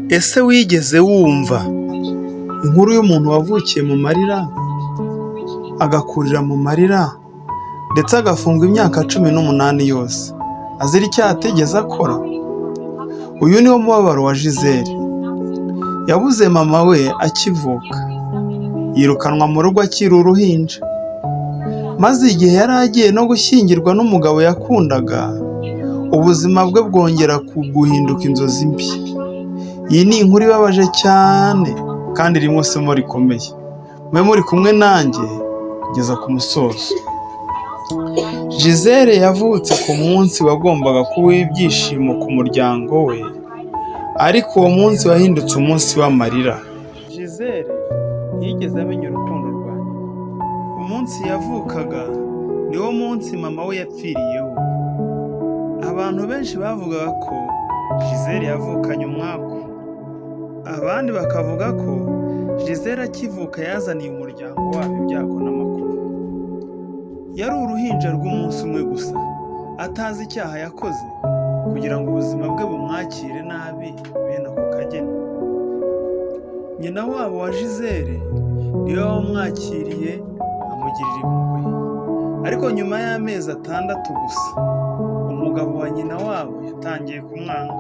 Ese wigeze wumva inkuru y'umuntu wavukiye mu marira, agakurira mu marira, ndetse agafungwa imyaka 18 yose azira icyaha atigeze akora? Uyu niwo mubabaro wa Gisele. Yabuze mama we akivuka, yirukanwa mu rugo akiri uruhinja, maze igihe yari agiye no gushyingirwa n'umugabo yakundaga, ubuzima bwe bwongera guhinduka inzozi mbi. Iyi ni inkuru ibabaje cyane kandi irimo isomo rikomeye. Mwe muri kumwe nanjye kugeza ku musozo. Gisele yavutse ku munsi wagombaga kuba ibyishimo ku muryango we, ariko uwo munsi wahindutse umunsi w'amarira. Gisele ntiyigeze amenya urukundo rwa nyina. Umunsi yavukaga niwo munsi mama we yapfiriyeho. Abantu benshi bavugaga ko Gisele yavukanye umwaku. Abandi bakavuga ko Gisele akivuka yazaniye umuryango wabo ibyago n'amakuba. Yari uruhinja rw'umunsi umwe gusa, atazi icyaha yakoze kugira ngo ubuzima bwe bumwakire nabi bene ako kageni. Nyina wabo wa Gisele niwe wamwakiriye amugirira impuhwe, ariko nyuma y'amezi 6 gusa umugabo wa nyina wabo yatangiye kumwanga.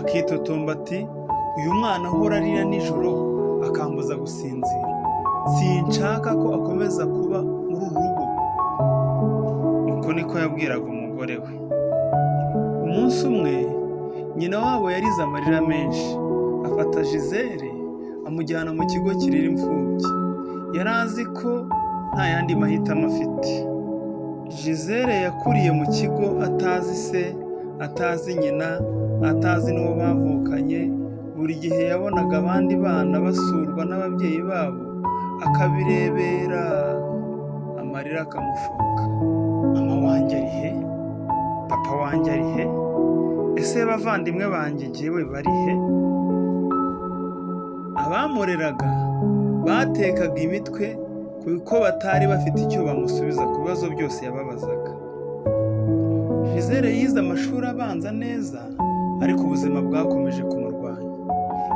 Akitotomba ati, uyu mwana ahora arira nijoro akambuza gusinzira, sinshaka ko akomeza kuba muri uru rugo. Uko niko yabwiraga umugore we. Umunsi umwe nyina wabo yarize amarira menshi, afata Gisele amujyana mu kigo kirera imfubyi. Yari azi ko nta yandi mahitamo afite. Gisele yakuriye mu kigo atazi se, atazi nyina, atazi n'uwo bavukanye. Buri gihe yabonaga abandi bana basurwa n'ababyeyi babo, akabirebera, amarira akamushoka. Mama wanjye ari he? Papa wanjye ari he? Ese bavandimwe banjye njyewe bari he? Abamureraga batekaga imitwe kuko batari bafite icyo bamusubiza ku bibazo byose yababazaga. Gisele yize amashuri abanza neza, ariko ubuzima bwakomeje kumurwanya.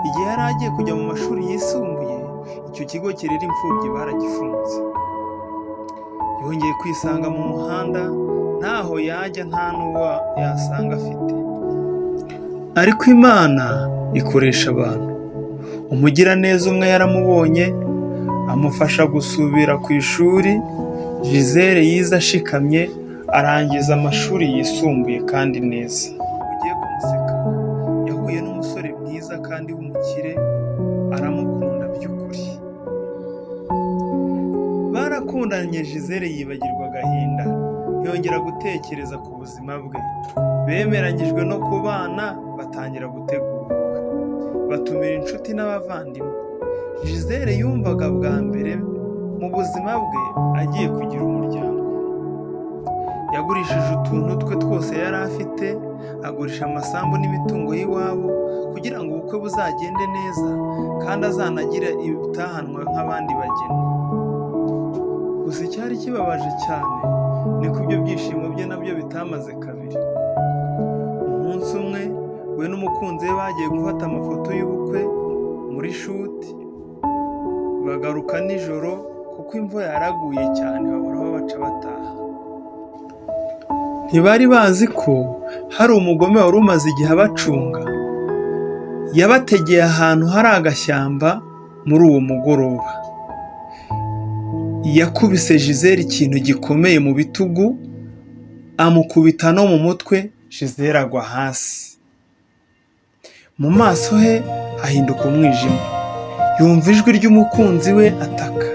Igihe yari agiye kujya mu mashuri yisumbuye, icyo kigo kirera imfubyi baragifunze. Yongeye kwisanga mu muhanda, ntaho yajya, nta n'uwo yasanga afite. Ariko Imana ikoresha abantu. Umugiraneza umwe yaramubonye, amufasha gusubira ku ishuri. Gisele yize ashikamye, arangiza amashuri yisumbuye kandi neza. Ugiye kumuseka, yahuye n'umusore mwiza kandi w'umukire, aramukunda by'ukuri. Barakundanye, Gisele yibagirwa agahinda, yongera gutekereza ku buzima bwe. Bemeranyijwe no kubana, batangira gutegura ubukwe. Batumira inshuti n'abavandimwe. Gisele yumvaga bwa mbere mu buzima bwe agiye kugira umuryango. Yagurishije utuntu twe twose yari afite, agurisha amasambu n'imitungo y'iwabo kugira ngo ubukwe buzagende neza kandi azanagire ibitahanwa nk'abandi bageni. Gusa icyari kibabaje cyane ni ko ibyo byishimo bye nabyo bitamaze kabiri. Umunsi umwe we n'umukunzi we bagiye gufata amafoto y'ubukwe muri shoot. Bagaruka nijoro kuko imvura yaraguye cyane, babura aho baca bataha. Ntibari bazi ko hari umugome wari umaze igihe abacunga, yabategeye ahantu hari agashyamba. Muri uwo mugoroba yakubise Gisele ikintu gikomeye mu bitugu, amukubita no mu mutwe. Gisele agwa hasi. Mu maso he hahinduka umwijima. Yumva ijwi ry'umukunzi we ataka.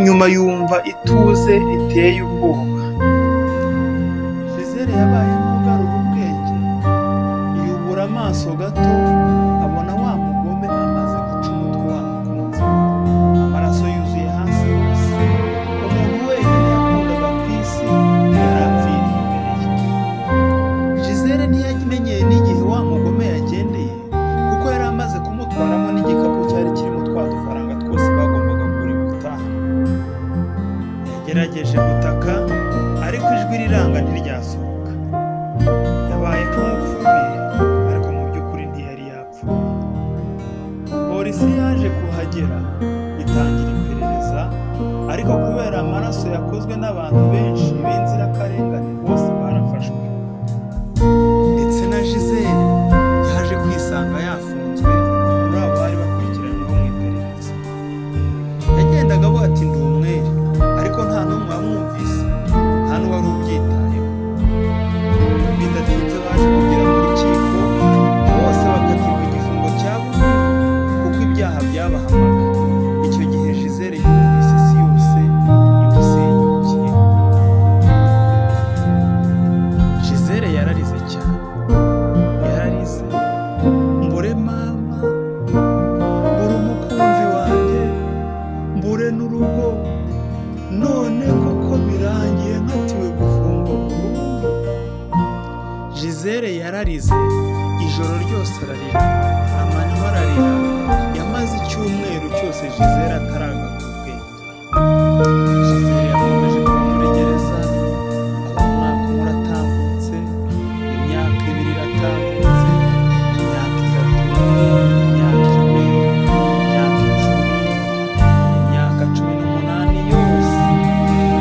Nyuma yumva ituze riteye ubwoba. Gisele yabaye nk'ugarura ubwenge, yubura amaso gato, abona wa mugome amaze guca umutwe wa mukunzi we. Amaraso yuzuye hasi hose. Umuntu wenyine yakundaga ku isi yarapfiriye imbere ye. Gisele ntiyamenyeye n'igihe wa mugome yagendeye, kuko yari amaze kumutwaramo n'igikapu cyari kirimo twa dufaranga twose bagombaga kugura ubutaha. Yagerageje gutaka, ariko ijwi riranga ntiryasohoka. Yabaye nk'upfuye, ariko mu by'ukuri polisi yaje kuhagera itangira iperereza, ariko kubera amaraso yakozwe n'abantu benshi b'inzirakarengane bose barafashwe, ndetse na Gisele yaje kwisanga yafunzwe muri abo bari bakurikiranyweho mu iperereza. Yagendaga avuga ati ndi umwere, ariko nta n'umwe wamwumvise, nta n'uwari ubyitayeho. Bidatinze baje kugera mu rukiko, bose bakatirwa igifungo cya burundu kuko ibyaha byabahamaga. Icyo gihe Gisele yumvise isi yose imusenyukiyeho. Gisele yararize cyane, yararize, mbure mama, mbure umukunzi wanjye, mbure n'urugo, none koko birangiye nkatiwe gufungwa burundu. Gisele yararize, ijoro ryose ararira, amanywa ararira. Yamaze icyumweru cyose Gisele ataragaruka ubwenge. Gisele yakomeje kuba muri gereza, umwaka umwe uratambutse, imyaka ibiri iratambutse, imyaka itatu, imyaka ine, imyaka icumi, imyaka 18 yose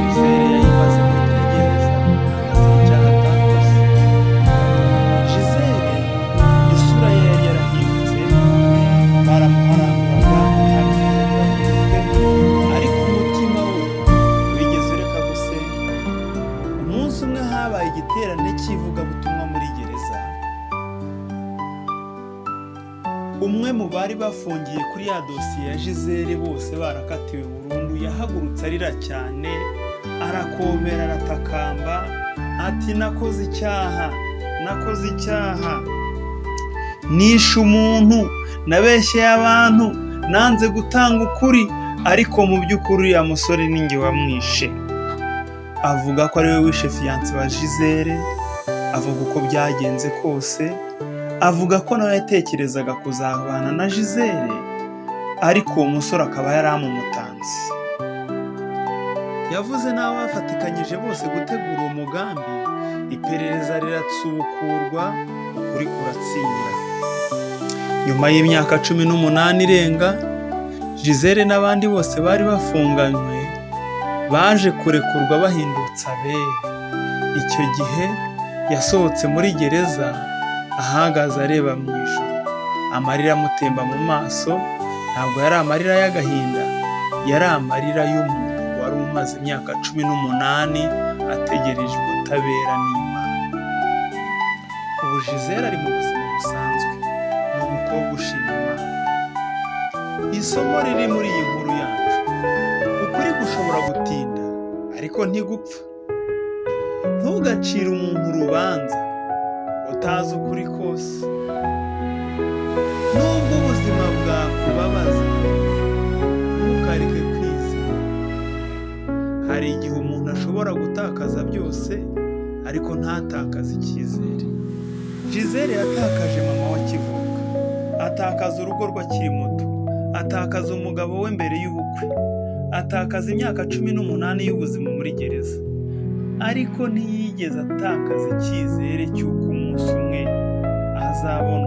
Gisele yayimaze muri gereza, azira icyaha atakoze. Gisele isura ye yari yarahindutse, baramuharanguraga ariko umutima we wigeze ureka gusenga. Umunsi umwe habaye igiterane cy'ivugabutumwa muri gereza. Umwe mu bari bafungiye kuri ya dosiye ya Gisele bose barakatiwe burundu yahagurutse arira cyane, arakomera, aratakamba ati nakoze icyaha, nakoze icyaha, nishe umuntu, nabeshyeye abantu, nanze gutanga ukuri, ariko mu by'ukuri uriya musore ni njye wamwishe. Avuga ko ari we wishe fiyanse wa Gisele, avuga uko byagenze kose, avuga ko nawe yatekerezaga kuzabana na Gisele, ariko uwo musore akaba yari amumutanze. Yavuze n'abo bafatikanyije bose gutegura uwo mugambi, iperereza riratsubukurwa, ukuri kuratsinda. Nyuma y'imyaka 18 irenga, Gisele n'abandi bose bari bafunganywe baje kurekurwa bahindutse abere. Icyo gihe yasohotse muri gereza, ahagaze areba mu ijuru, amarira amutemba mu maso. Ntabwo yari amarira y'agahinda, yari amarira y'umuntu wari umaze imyaka 18 ategereje ubutabera n'Imana. Ubu Gisele ari mu buzima busanzwe, ni umukobwa ushima Imana. Isomo riri muri iyi nkuru yacu: ukuri gushobora gutinda ariko ntigupfa. Ntugacire umuntu urubanza utazi ukuri kose. Nubwo ubuzima bwakubabaza, ntukareke kwizera. Hari igihe umuntu ashobora gutakaza byose ariko ntatakaze icyizere. Gisele yatakaje mama we akivuka, atakaza urugo rwe akiri muto, atakaza umugabo we mbere y'ubukwe, atakaza imyaka 18 y'ubuzima muri gereza, ariko ntiyigeze atakaza icyizere cy'uko umunsi umwe azabona